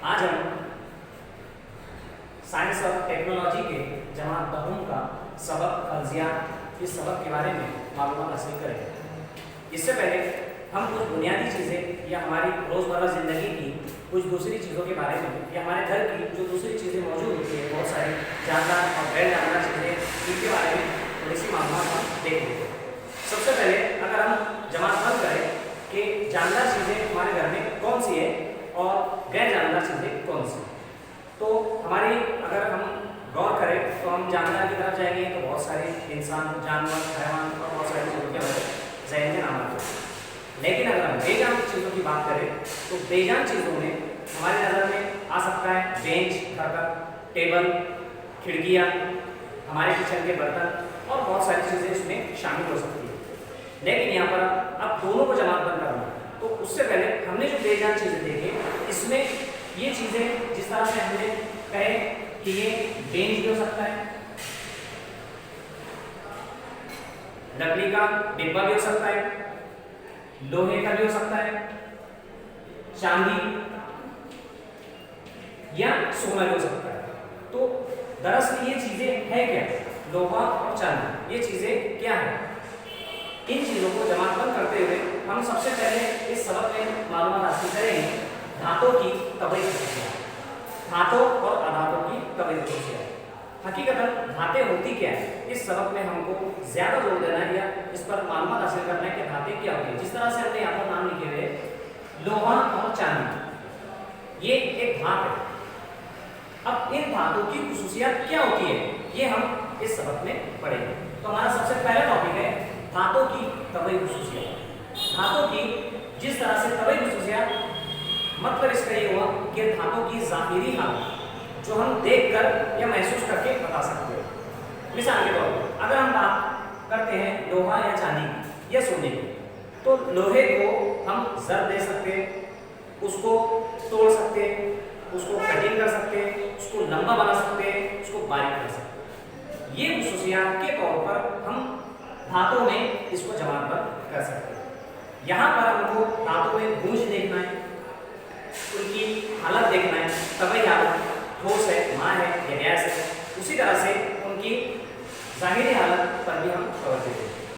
आज हम साइंस और टेक्नोलॉजी के जमात बहूम का सबक फर्जियात इस सबक के बारे में मालूमात हासिल करेंगे। इससे पहले हम कुछ बुनियादी चीज़ें या हमारी रोज़मर्रा ज़िंदगी की कुछ दूसरी चीज़ों के बारे में या हमारे घर की जो दूसरी चीज़ें मौजूद होती है, बहुत सारी जानदार और गैर जानदार चीज़ें, इनके बारे में थोड़ी सी मालूमात हम देख लेते हैं। सबसे पहले अगर हम जमात बंद करें कि जानदार चीज़ें हमारे घर में कौन सी है और गैर जानदार चीज़ें कौन सी, तो हमारी अगर हम गौर करें तो हम जानदार की तरफ जाएंगे तो बहुत सारे इंसान, जानवर, हैवान और बहुत सारी चीज़ों के हमारे जहन में नाम आते हैं। लेकिन अगर हम बेजान चीज़ों की बात करें तो बेजान चीज़ों में हमारी नज़र में आ सकता है बेंच, करकट, टेबल, खिड़कियाँ, हमारे किचन के बर्तन और बहुत सारी चीज़ें इसमें शामिल हो सकती है। लेकिन यहाँ पर अब दोनों को जमात बंद करना, तो उससे पहले हमने जो बेजान चीज़ें देखी इसमें ये चीज़ें जिस तरह से हमने कहे कि ये बेंच भी हो सकता है, लकड़ी का डिब्बा भी हो सकता है, लोहे का भी हो सकता है, चांदी या सोना भी हो सकता है। तो दरअसल ये चीजें है क्या? लोहा और चांदी, ये चीजें क्या है? इन चीजों को जमातबंद करते हुए हम सबसे पहले इस सबक में मालूमात हासिल करेंगे धातों की तबई खसूसियात, धातों और अधातों की तबई खसूसियात। हकीकतन धातें होती क्या है, इस सबक में हमको ज्यादा जोर देना है या इस पर मालूमात हासिल करना है कि धातें क्या होती है। जिस तरह से हमने यहाँ पर नाम लिखे हुए लोहा और चांदी, ये एक धात है। अब इन धातों की खसूसियात क्या होती है ये हम इस सबक में पढ़ेंगे। तो हमारा सबसे पहला टॉपिक है धातों की तबई खसूसियात। धातों की जिस तरह से तबई खसूसियात, मतलब इसका ये हुआ कि धातों की ज़ाहिरी हालत जो हम देखकर या महसूस करके बता सकते हैं। मिसाल के तौर पर अगर हम बात करते हैं लोहा या चांदी या सोने की, तो लोहे को हम जर दे सकते हैं, उसको तोड़ सकते हैं, उसको कटिंग कर सकते हैं, उसको लंबा बना सकते हैं, उसको बारीक कर सकते हैं। ये खसूसियात के तौर पर हम धातों में इसको जमातबंद कर सकते हैं। यहाँ पर हमको धातों में गूंज देखना है